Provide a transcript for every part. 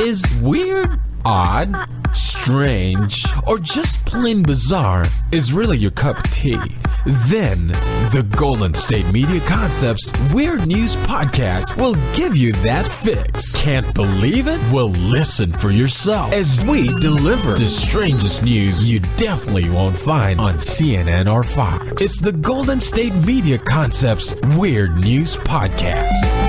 Is weird, odd, strange, or just plain bizarre is really your cup of tea? Then the Golden State Media Concepts Weird News Podcast will give you that fix. Can't believe it? Well, listen for yourself as we deliver the strangest news you definitely won't find on CNN or Fox. It's the Golden State Media Concepts Weird News Podcast.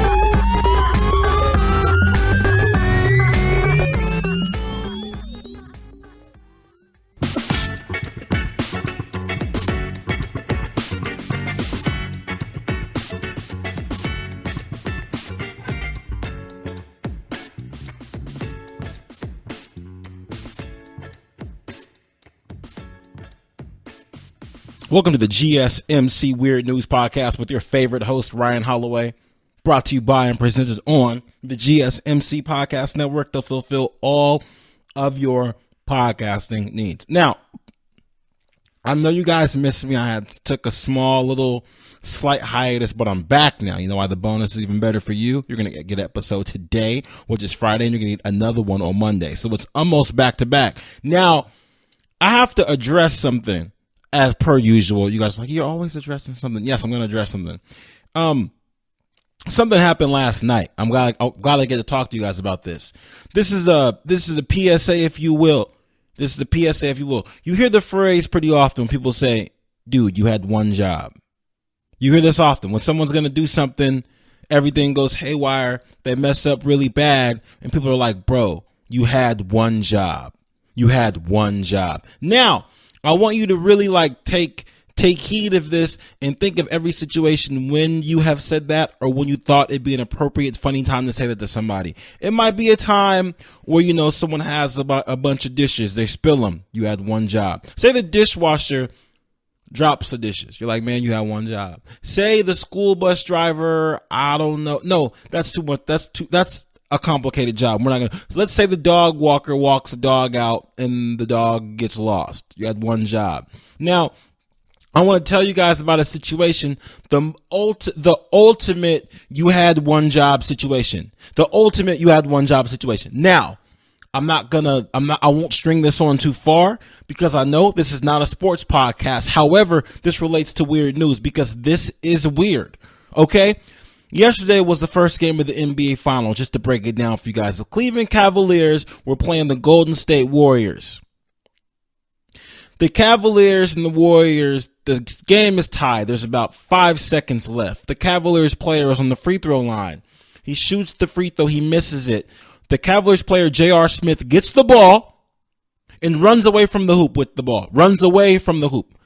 Welcome to the GSMC Weird News Podcast with your favorite host, Ryan Holloway, brought to you by and presented on the GSMC Podcast Network to fulfill all of your podcasting needs. Now, I know you guys missed me. I took a slight hiatus, but I'm back now. You know why? The bonus is even better for you. You're going to get an episode today, which is Friday, and you're going to get another one on Monday. So it's almost back to back. Now, I have to address something. As per usual, you guys are like, you're always addressing something. Yes, I'm going to address something. Something happened last night. I'm glad I get to talk to you guys about this. This is a PSA, if you will. This is the PSA, if you will. You hear the phrase pretty often when people say, dude, you had one job. You hear this often. When someone's going to do something, everything goes haywire. They mess up really bad. And people are like, bro, you had one job. You had one job. Now, I want you to really take heed of this and think of every situation when you have said that or when you thought it'd be an appropriate, funny time to say that to somebody. It might be a time where, someone has a bunch of dishes. They spill them. You had one job. Say the dishwasher drops the dishes. You're like, man, you had one job. Say the school bus driver, I don't know. No, that's too much. That's a complicated job. We're not gonna. So let's say the dog walker walks a dog out and the dog gets lost. You had one job. Now, I want to tell you guys about a situation. The ultimate you had one job situation. The ultimate you had one job situation. Now, I won't string this on too far because I know this is not a sports podcast. However, this relates to weird news because this is weird. Okay. Yesterday was the first game of the NBA Finals, just to break it down for you guys. The Cleveland Cavaliers were playing the Golden State Warriors. The Cavaliers and the Warriors, the game is tied. There's about 5 seconds left. The Cavaliers player is on the free throw line. He shoots the free throw. He misses it. The Cavaliers player, J.R. Smith, gets the ball and runs away from the hoop with the ball. Runs away from the hoop.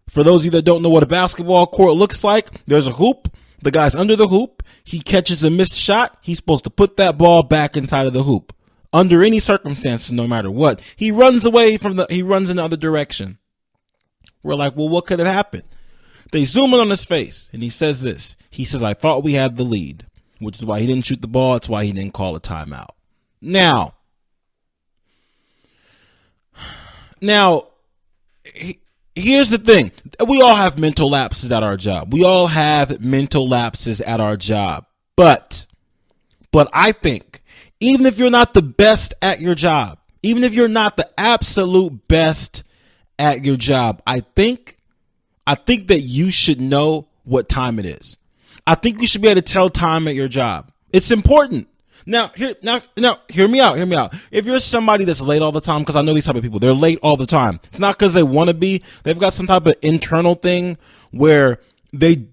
For those of you that don't know what a basketball court looks like, there's a hoop. The guy's under the hoop. He catches a missed shot. He's supposed to put that ball back inside of the hoop. Under any circumstances, no matter what. He runs away he runs in the other direction. We're like, well, what could have happened? They zoom in on his face, and he says this. He says, I thought we had the lead, which is why he didn't shoot the ball. It's why he didn't call a timeout. Now, here's the thing. We all have mental lapses at our job. But I think even if you're not the best at your job, even if you're not the absolute best at your job, I think that you should know what time it is. I think you should be able to tell time at your job. It's important. Now, hear me out. If you're somebody that's late all the time, because I know these type of people, they're late all the time. It's not because they want to be. They've got some type of internal thing where they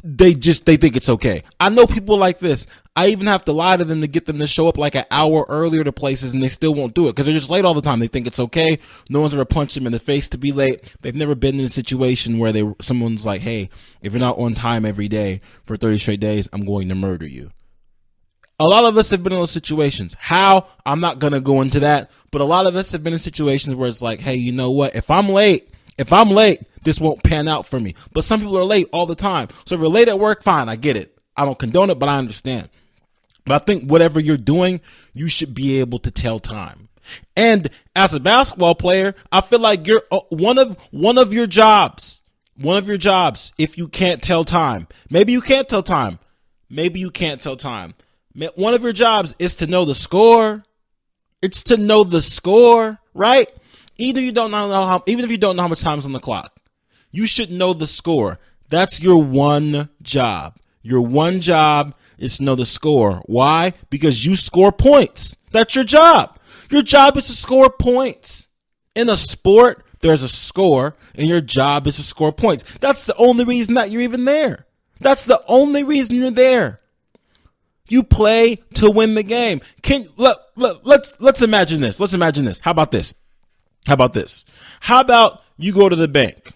think it's okay. I know people like this. I even have to lie to them to get them to show up like an hour earlier to places, and they still won't do it because they're just late all the time. They think it's okay. No one's ever punched them in the face to be late. They've never been in a situation where someone's like, hey, if you're not on time every day for 30 straight days, I'm going to murder you. A lot of us have been in those situations. How? I'm not going to go into that. But a lot of us have been in situations where it's like, hey, you know what? If I'm late, this won't pan out for me. But some people are late all the time. So if you're late at work, fine, I get it. I don't condone it, but I understand. But I think whatever you're doing, you should be able to tell time. And as a basketball player, I feel like you're one of your jobs, if you can't tell time. Maybe you can't tell time. One of your jobs is to know the score It's to know the score, right? Even if you don't know how much time's on the clock, you should know the score. That's your one job. Your one job is to know the score. Why? Because you score points. That's your job. Your job is to score points. In a sport, there's a score, and your job is to score points. That's the only reason that you're even there. That's the only reason you're there. You play to win the game. Let's imagine this. Let's imagine this. How about this? How about you go to the bank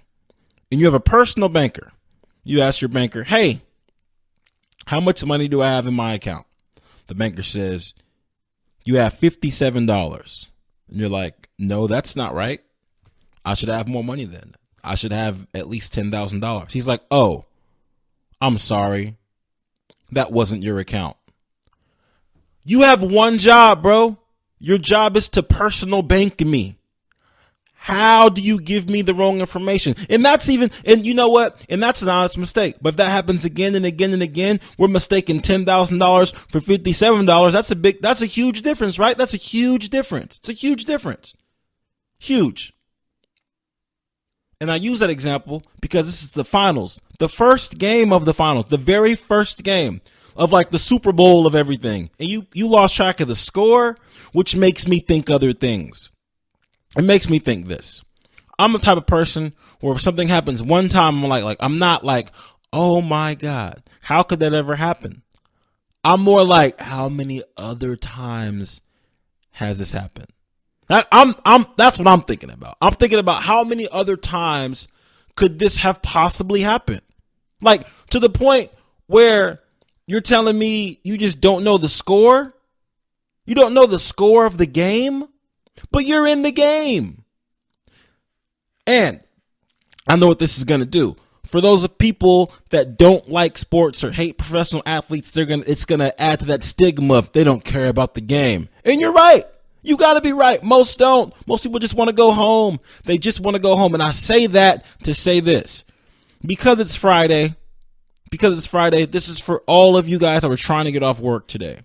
and you have a personal banker. You ask your banker, hey, how much money do I have in my account? The banker says, you have $57. And you're like, no, that's not right. I should have more money then. I should have at least $10,000. He's like, oh, I'm sorry. That wasn't your account. You have one job, bro. Your job is to personal bank me. How do you give me the wrong information? And you know what? And that's an honest mistake. But if that happens again and again and again, we're mistaking $10,000 for $57. That's a huge difference, right? That's a huge difference. It's a huge difference. Huge. And I use that example because this is the finals, the first game of the finals, the very first game of like the Super Bowl of everything. And you lost track of the score, which makes me think other things. It makes me think this. I'm the type of person where if something happens one time, I'm not like, oh my God, how could that ever happen? I'm more like, how many other times has this happened? That's what I'm thinking about. I'm thinking about how many other times could this have possibly happened? Like to the point where you're telling me you just don't know the score? You don't know the score of the game? But you're in the game. And I know what this is going to do. For those of people that don't like sports or hate professional athletes, it's going to add to that stigma if they don't care about the game. And you're right. You got to be right. Most don't. Most people just want to go home. They just want to go home. And I say that to say this. Because it's Friday, this is for all of you guys that were trying to get off work today.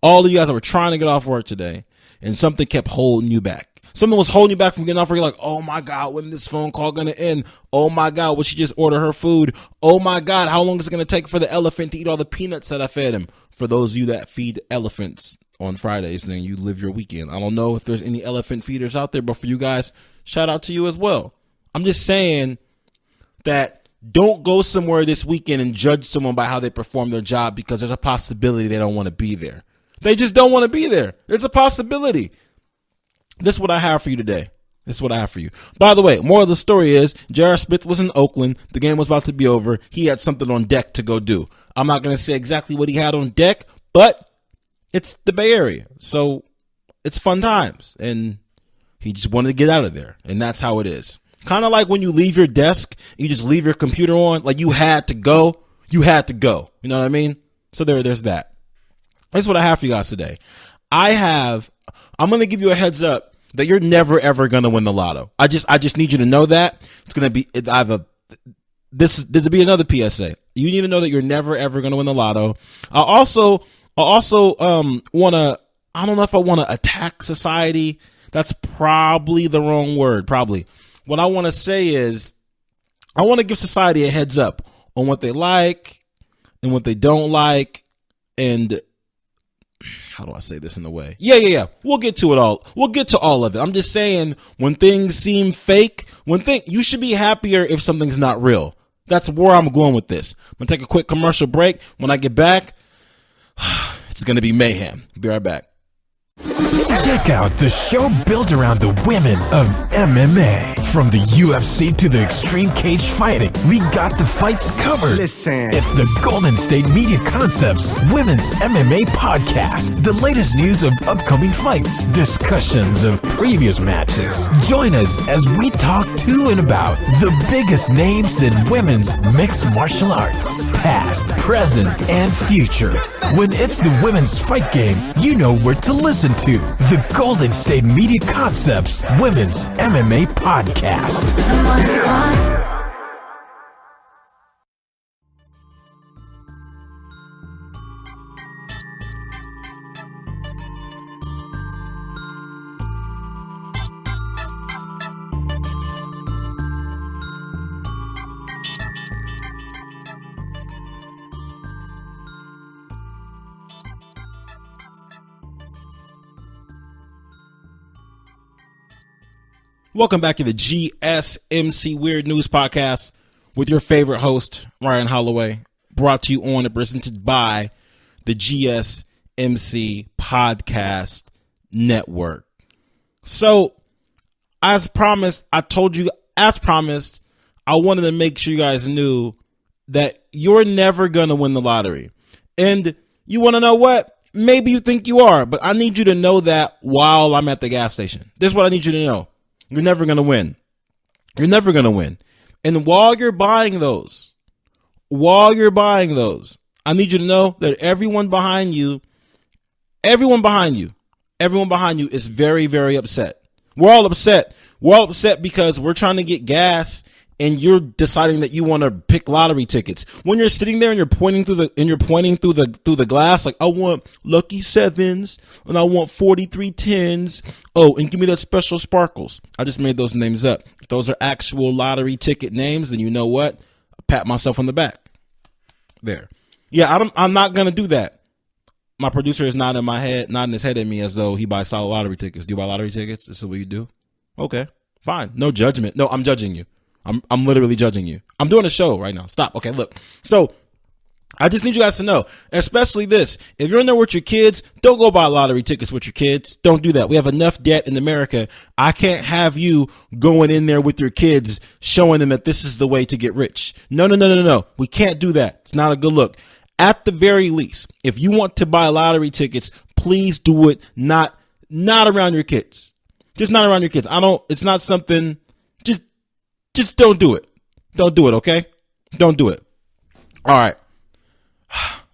All of you guys that were trying to get off work today. And something kept holding you back. Something was holding you back from getting off work. You're like, oh my God, when is this phone call going to end? Oh my God, will she just order her food? Oh my God, how long is it going to take for the elephant to eat all the peanuts that I fed him? For those of you that feed elephants on Fridays, then you live your weekend. I don't know if there's any elephant feeders out there, but for you guys, shout out to you as well. I'm just saying that don't go somewhere this weekend and judge someone by how they perform their job because there's a possibility they don't want to be there. They just don't want to be there. There's a possibility. This is what I have for you today. This is what I have for you. By the way, more of the story is J.R. Smith was in Oakland. The game was about to be over. He had something on deck to go do. I'm not going to say exactly what he had on deck, but it's the Bay Area. So it's fun times. And he just wanted to get out of there. And that's how it is. Kind of like when you leave your desk, you just leave your computer on. Like you had to go. You had to go. You know what I mean? So there's that. That's what I have for you guys today. I'm going to give you a heads up that you're never, ever going to win the lotto. I just need you to know that. It's going to be, this will be another PSA. You need to know that you're never, ever going to win the lotto. I also want to, I don't know if I want to attack society. That's probably the wrong word. Probably. What I want to say is I want to give society a heads up on what they like and what they don't like. And how do I say this in a way? Yeah. We'll get to it all. We'll get to all of it. I'm just saying when things seem fake, you should be happier if something's not real. That's where I'm going with this. I'm going to take a quick commercial break. When I get back, it's going to be mayhem. Be right back. Check out the show built around the women of MMA. From the UFC to the extreme cage fighting, we got the fights covered. Listen. It's the Golden State Media Concepts Women's MMA Podcast. The latest news of upcoming fights, discussions of previous matches. Join us as we talk to and about the biggest names in women's mixed martial arts. Past, present, and future. When it's the women's fight game, you know where to listen to. The Golden State Media Concepts Women's MMA Podcast. Welcome back to the GSMC Weird News Podcast with your favorite host, Ryan Holloway, brought to you on and presented by the GSMC Podcast Network. So, as promised, I wanted to make sure you guys knew that you're never going to win the lottery. And you want to know what? Maybe you think you are, but I need you to know that while I'm at the gas station. This is what I need you to know. You're never going to win. You're never going to win. And while you're buying those, I need you to know that everyone behind you is very, very upset. We're all upset. We're all upset because we're trying to get gas and you're deciding that you want to pick lottery tickets. When you're sitting there and you're pointing through the glass, like, I want lucky sevens and I want 43 tens. Oh, and give me that special sparkles. I just made those names up. If those are actual lottery ticket names, then you know what? I pat myself on the back. There. Yeah, I'm not going to do that. My producer is nodding his head at me as though he buys solid lottery tickets. Do you buy lottery tickets? This is what you do? Okay, fine. No judgment. No, I'm judging you. I'm literally judging you. I'm doing a show right now. Stop. Okay, look. So I just need you guys to know, especially this. If you're in there with your kids, don't go buy lottery tickets with your kids. Don't do that. We have enough debt in America. I can't have you going in there with your kids, showing them that this is the way to get rich. No. We can't do that. It's not a good look. At the very least, if you want to buy lottery tickets, please do it not around your kids. Just not around your kids. It's not something, just don't do it. Don't do it, okay? Don't do it. All right.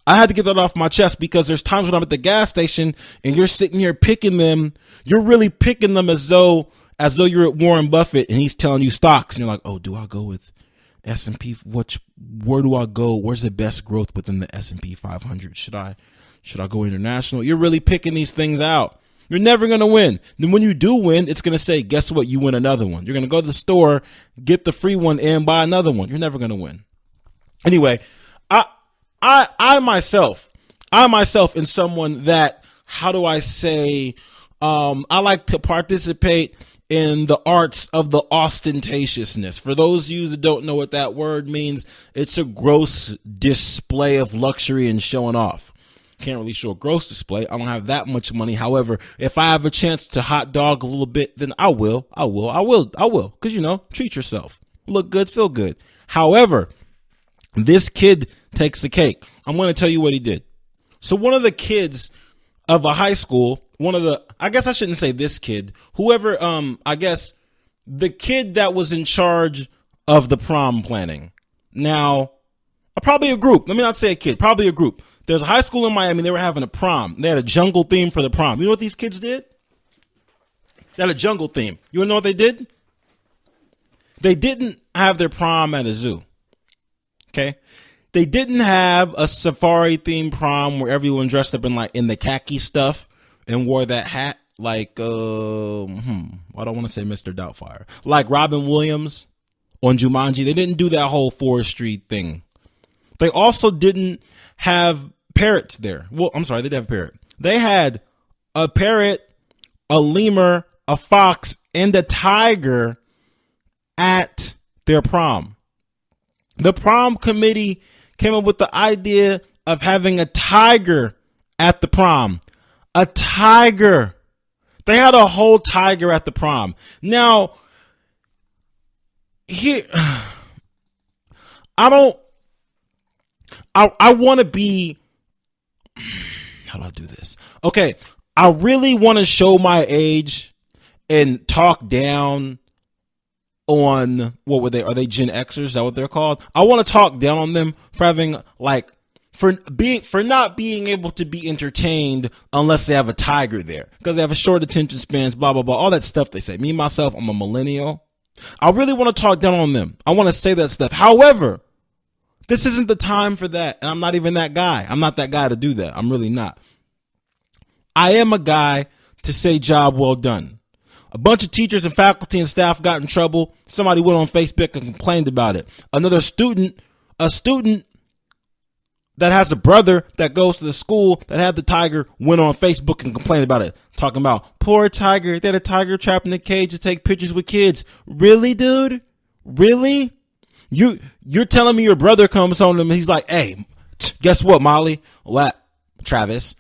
I had to get that off my chest because there's times when I'm at the gas station and you're sitting here picking them. You're really picking them as though you're at Warren Buffett and he's telling you stocks. And you're like, oh, do I go with S&P? Where do I go? Where's the best growth within the S&P 500? Should I go international? You're really picking these things out. You're never going to win. Then when you do win, it's going to say, guess what? You win another one. You're going to go to the store, get the free one and buy another one. You're never going to win. Anyway, I myself am someone that, how do I say, I like to participate in the arts of the ostentatiousness. For those of you that don't know what that word means, it's a gross display of luxury and showing off. Can't really show a gross display. I don't have that much money. However, if I have a chance to hot dog a little bit, then I will. Because, treat yourself. Look good, feel good. However, this kid takes the cake. I'm going to tell you what he did. So one of the kids of a high school, I guess I shouldn't say this kid, whoever, I guess the kid that was in charge of the prom planning. Now, probably a group. Let me not say a kid, probably a group. There's a high school in Miami. They were having a prom. They had a jungle theme for the prom. You know what these kids did? They had a jungle theme. You want to know what they did? They didn't have their prom at a zoo. Okay. They didn't have a safari themed prom where everyone dressed up in the khaki stuff and wore that hat like, I don't want to say Mr. Doubtfire. Like Robin Williams on Jumanji. They didn't do that whole Forest Street thing. They also didn't have parrots there. Well, I'm sorry, they didn't have a parrot. They had a parrot, a lemur, a fox, and a tiger at their prom. The prom committee came up with the idea of having a tiger at the prom. A tiger. They had a whole tiger at the prom. Now, here, I want to be, how do I do this? Okay. I really want to show my age and talk down on, what were they? Are they Gen Xers? Is that what they're called? I want to talk down on them for having for not being able to be entertained unless they have a tiger there, because they have a short attention spans, blah, blah, blah, all that stuff they say. Me, myself, I'm a millennial. I really want to talk down on them. I want to say that stuff. However, this isn't the time for that. And I'm not even that guy. I'm not that guy to do that. I'm really not. I am a guy to say job well done. A bunch of teachers and faculty and staff got in trouble. Somebody went on Facebook and complained about it. A student, that has a brother that goes to the school that had the tiger went on Facebook and complained about it, talking about poor tiger. They had a tiger trapped in a cage to take pictures with kids. Really, dude? Really? You're telling me your brother comes home to him and he's like, hey, guess what, Molly? What? Travis?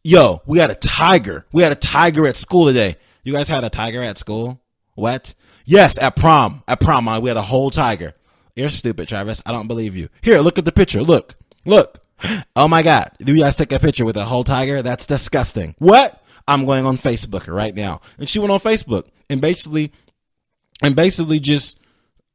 Yo, we had a tiger. We had a tiger at school today. You guys had a tiger at school? What? Yes, at prom. At prom, Molly, we had a whole tiger. You're stupid, Travis. I don't believe you. Here, look at the picture. Look. Oh my God. Do you guys take a picture with a whole tiger? That's disgusting. What? I'm going on Facebook right now. And she went on Facebook and basically just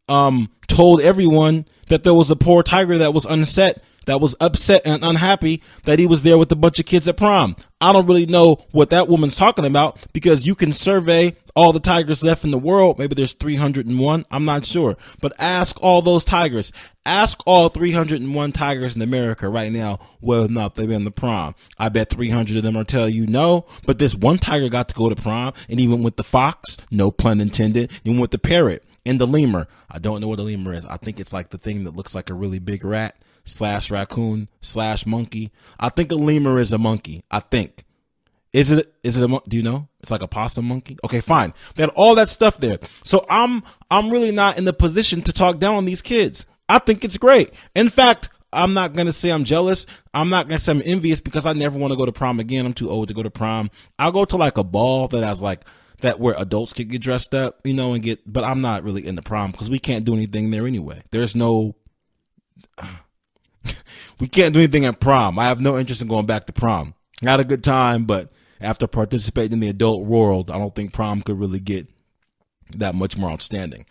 told everyone that there was a poor tiger that was upset and unhappy that he was there with a bunch of kids at prom. I don't really know what that woman's talking about, because you can survey all the tigers left in the world. Maybe there's 301. I'm not sure. But ask all those tigers. Ask all 301 tigers in America right now whether or not they've been to prom. I bet 300 of them will tell you no. But this one tiger got to go to prom, and he went with the fox, no pun intended, and went with the parrot and the lemur. I don't know what a lemur is. I think it's like the thing that looks like a really big rat / raccoon / monkey. I think a lemur is a monkey. I think. Is it do you know? It's like a possum monkey. Okay, fine. They had all that stuff there. So I'm really not in the position to talk down on these kids. I think it's great. In fact, I'm not going to say I'm jealous. I'm not going to say I'm envious, because I never want to go to prom again. I'm too old to go to prom. I'll go to like a ball that has like that where adults can get dressed up, and but I'm not really in the prom, because we can't do anything there anyway. We can't do anything at prom. I have no interest in going back to prom. I had a good time, but after participating in the adult world, I don't think prom could really get that much more outstanding.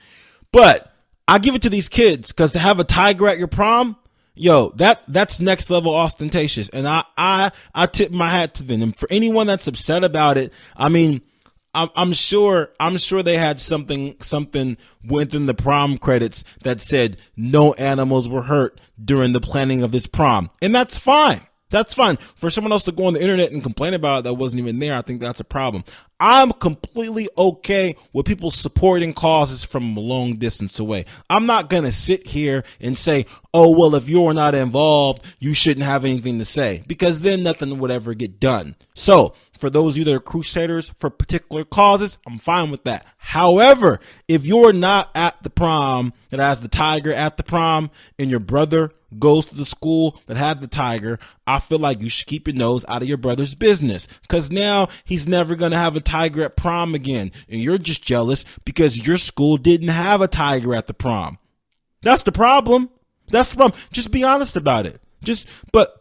But I give it to these kids, because to have a tiger at your prom, yo, that's next level ostentatious. And I tip my hat to them. And for anyone that's upset about it, I mean, I'm sure they had something within the prom credits that said no animals were hurt during the planning of this prom. And that's fine. That's fine. For someone else to go on the internet and complain about it that wasn't even there, I think that's a problem. I'm completely okay with people supporting causes from a long distance away. I'm not going to sit here and say, oh, well, if you're not involved, you shouldn't have anything to say, because then nothing would ever get done. So for those of you that are crusaders for particular causes, I'm fine with that. However, if you're not at the prom that has the tiger at the prom, and your brother goes to the school that had the tiger, I feel like you should keep your nose out of your brother's business, because now he's never going to have a tiger at prom again. And you're just jealous because your school didn't have a tiger at the prom. That's the problem. That's the problem. Just be honest about it. But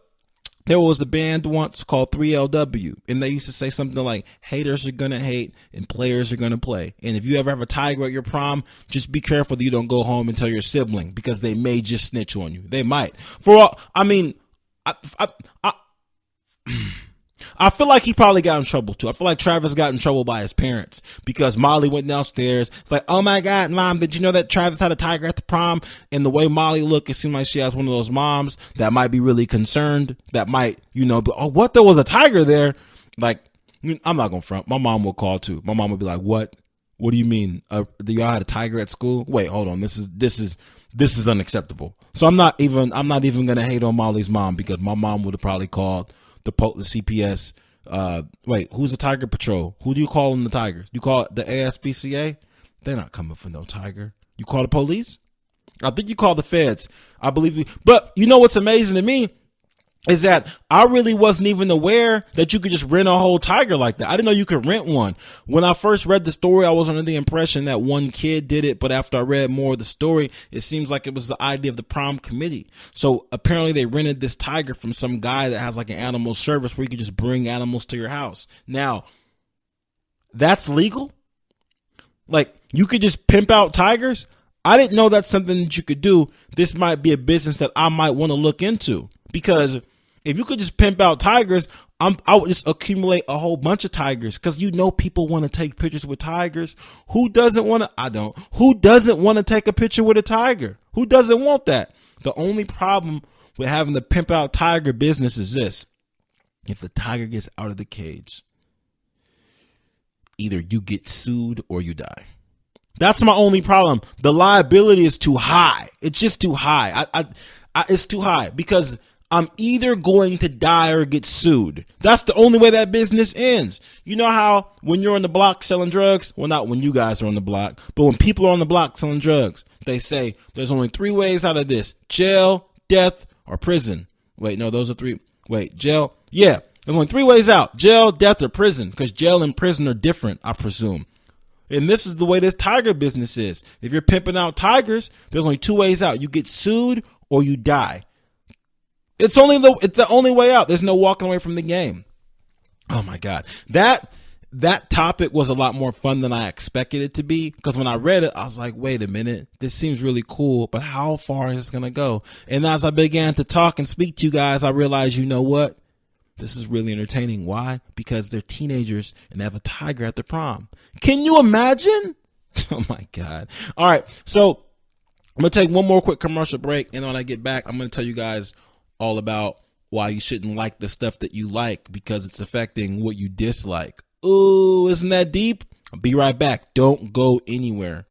there was a band once called 3LW, and they used to say something like, haters are going to hate and players are going to play. And if you ever have a tiger at your prom, just be careful that you don't go home and tell your sibling, because they may just snitch on you. They might. I feel like he probably got in trouble too. I feel like Travis got in trouble by his parents, because Molly went downstairs. It's like, oh my God, Mom, did you know that Travis had a tiger at the prom? And the way Molly looked, it seemed like she has one of those moms that might be really concerned, that might, be, oh, what? There was a tiger there. Like, I'm not going to front. My mom will call too. My mom would be like, what? What do you mean? Do y'all had a tiger at school? Wait, hold on. This is unacceptable. So I'm not even going to hate on Molly's mom, because my mom would have probably called the CPS. Wait, who's the Tiger Patrol? Who do you call them the Tigers? You call it the ASPCA? They're not coming for no tiger. You call the police? I think you call the feds. I believe you. But you know what's amazing to me is that I really wasn't even aware that you could just rent a whole tiger like that. I didn't know you could rent one. When I first read the story, I was under the impression that one kid did it. But after I read more of the story, it seems like it was the idea of the prom committee. So apparently they rented this tiger from some guy that has like an animal service where you could just bring animals to your house. Now, that's legal? Like, you could just pimp out tigers? I didn't know that's something that you could do. This might be a business that I might want to look into, because if you could just pimp out tigers, I would just accumulate a whole bunch of tigers, because people want to take pictures with tigers. Who doesn't want to? I don't. Who doesn't want to take a picture with a tiger? Who doesn't want that? The only problem with having the pimp out tiger business is this: if the tiger gets out of the cage, either you get sued or you die. That's my only problem. The liability is too high. It's just too high. It's too high, because I'm either going to die or get sued. That's the only way that business ends. You know how when you're on the block selling drugs, well, not when you guys are on the block, but when people are on the block selling drugs, they say there's only 3 ways out of this: jail, death, or prison. Wait, no, those are 3. Wait, jail. Yeah, there's only 3 ways out: jail, death, or prison, because jail and prison are different, I presume. And this is the way this tiger business is. If you're pimping out tigers, there's only 2 ways out: you get sued or you die. It's the only way out. There's no walking away from the game. Oh my God. That topic was a lot more fun than I expected it to be, because when I read it, I was like, wait a minute, this seems really cool, but how far is this going to go? And as I began to talk and speak to you guys, I realized, you know what? This is really entertaining. Why? Because they're teenagers and they have a tiger at the prom. Can you imagine? Oh my God. All right. So I'm going to take one more quick commercial break. And when I get back, I'm going to tell you guys all about why you shouldn't like the stuff that you like, because it's affecting what you dislike. Ooh, isn't that deep? I'll be right back. Don't go anywhere.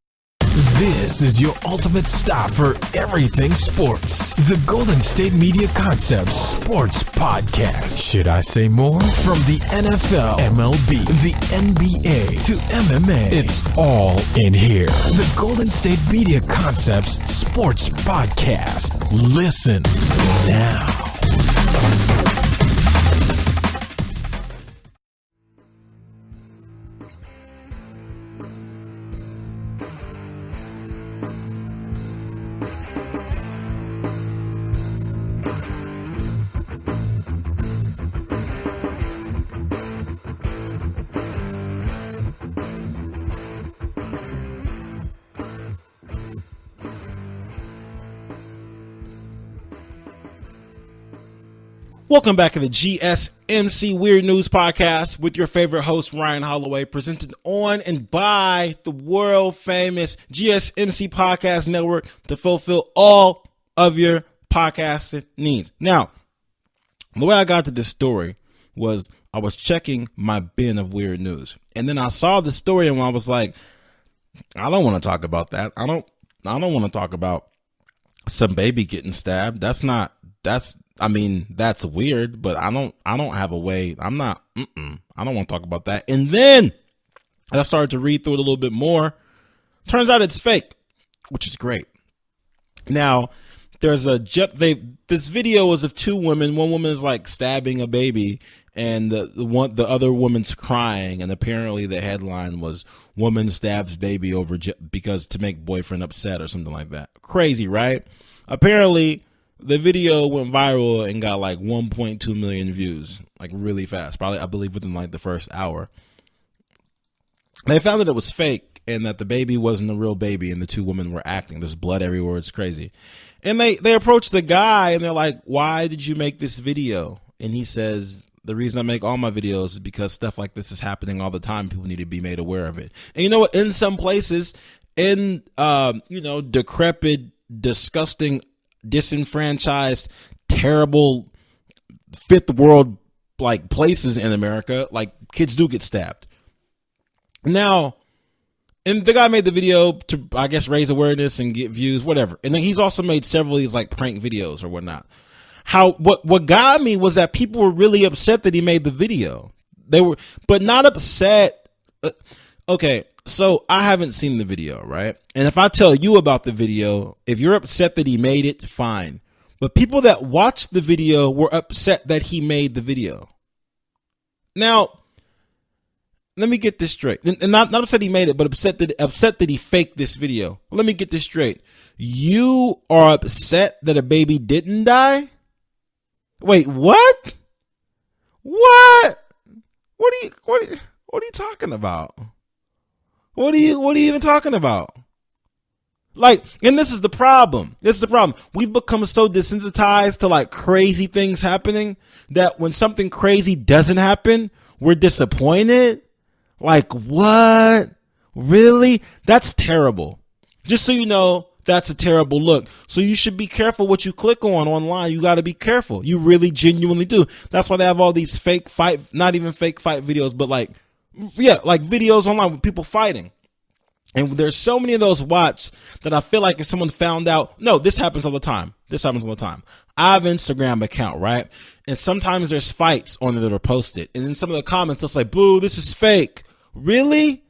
This is your ultimate stop for everything sports. The Golden State Media Concepts Sports Podcast. Should I say more? From the NFL, MLB, the NBA to MMA, it's all in here. The Golden State Media Concepts Sports Podcast. Listen now. Welcome back to the GSMC Weird News Podcast with your favorite host, Ryan Holloway, presented on and by the world famous GSMC Podcast Network to fulfill all of your podcasting needs. Now, the way I got to this story was I was checking my bin of weird news, and then I saw the story and I was like, I don't want to talk about that. I don't want to talk about some baby getting stabbed. That's weird, but I don't have a way. I don't want to talk about that. And then I started to read through it a little bit more. Turns out it's fake, which is great. Now, there's this video was of 2 women. One woman is like stabbing a baby, and the other woman's crying. And apparently the headline was "Woman Stabs Baby Over because to make boyfriend upset" or something like that. Crazy, right? Apparently the video went viral and got like 1.2 million views, like really fast, probably, I believe, within like the first hour. They found that it was fake and that the baby wasn't a real baby and the 2 women were acting. There's blood everywhere. It's crazy. And they approached the guy and they're like, why did you make this video? And he says, the reason I make all my videos is because stuff like this is happening all the time. People need to be made aware of it. And you know what? In some places, in, decrepit, disgusting, disenfranchised, terrible 5th world like places in America, like kids do get stabbed. Now, and the guy made the video to, I guess, raise awareness and get views, whatever. And then he's also made several of these like prank videos or whatnot. What got me was that people were really upset that he made the video. They were, but not upset. Okay. So I haven't seen the video, right? And if I tell you about the video, if you're upset that he made it, fine. But people that watched the video were upset that he made the video. Now, let me get this straight. And not upset he made it, but upset that he faked this video. Let me get this straight. You are upset that a baby didn't die? Wait, what? What? What are you talking about? What are you even talking about? Like, and this is the problem. We've become so desensitized to like crazy things happening that when something crazy doesn't happen, we're disappointed. Like, what? Really? That's terrible. Just so you know, that's a terrible look. So you should be careful what you click on online. You got to be careful. You really genuinely do. That's why they have all these fake fight, not even fake fight videos, but like videos online with people fighting. And there's so many of those watched that I feel like if someone found out, no, this happens all the time. This happens all the time. I have an Instagram account, right? And sometimes there's fights on there that are posted. And in some of the comments, it's like, boo, this is fake. Really?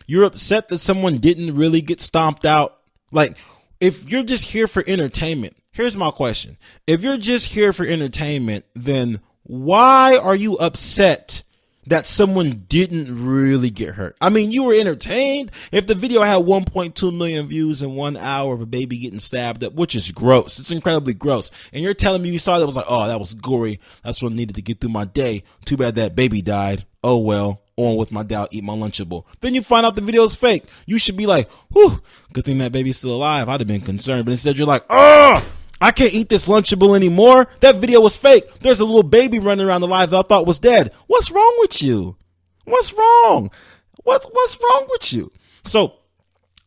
You're upset that someone didn't really get stomped out? Like, if you're just here for entertainment, here's my question. If you're just here for entertainment, then why are you upset that someone didn't really get hurt? I mean, you were entertained. If the video had 1.2 million views in 1 hour of a baby getting stabbed up, which is gross. It's incredibly gross. And you're telling me you saw that, was like, oh, that was gory. That's what I needed to get through my day. Too bad that baby died. Oh, well, on with my day. I'll eat my Lunchable. Then you find out the video is fake. You should be like, whew, good thing that baby's still alive. I'd have been concerned. But instead you're like, oh, I can't eat this Lunchable anymore. That video was fake. There's a little baby running around alive that I thought was dead. What's wrong with you? What's wrong? What's wrong with you? So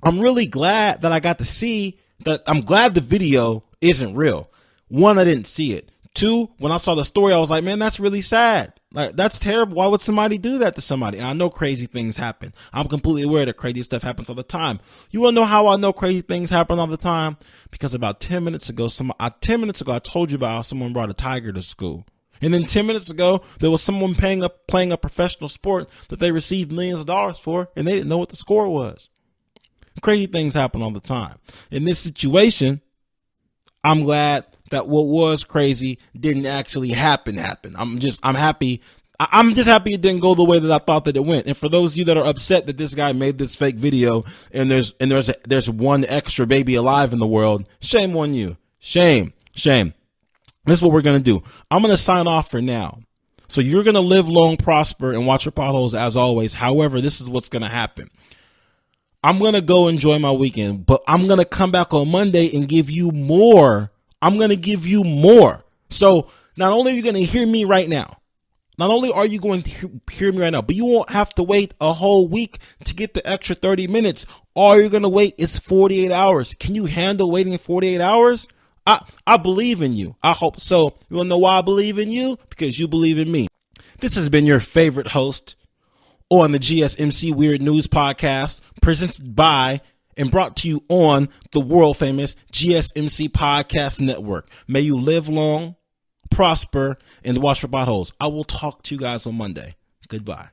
I'm really glad that I got to see that. I'm glad the video isn't real. One, I didn't see it. Two, when I saw the story, I was like, man, that's really sad. Like, that's terrible. Why would somebody do that to somebody? And I know crazy things happen. I'm completely aware that crazy stuff happens all the time. You want to know how I know crazy things happen all the time? Because about 10 minutes ago, I told you about how someone brought a tiger to school. And then 10 minutes ago, there was someone playing a professional sport that they received millions of dollars for, and they didn't know what the score was. Crazy things happen all the time. In this situation, I'm glad that what was crazy didn't actually happen. I'm happy. I'm just happy it didn't go the way that I thought that it went. And for those of you that are upset that this guy made this fake video and there's one extra baby alive in the world, shame on you. Shame. This is what we're going to do. I'm going to sign off for now. So you're going to live long, prosper, and watch your potholes as always. However, this is what's going to happen. I'm going to go enjoy my weekend, but I'm going to come back on Monday and give you more. I'm going to give you more. So not only are you going to hear me right now, not only are you going to hear me right now, but you won't have to wait a whole week to get the extra 30 minutes. All you're going to wait is 48 hours. Can you handle waiting 48 hours? I believe in you. I hope so. You want to know why I believe in you? Because you believe in me. This has been your favorite host on the GSMC Weird News Podcast, presented by and brought to you on the world famous GSMC Podcast Network. May you live long, prosper, and watch your potholes. I will talk to you guys on Monday. Goodbye.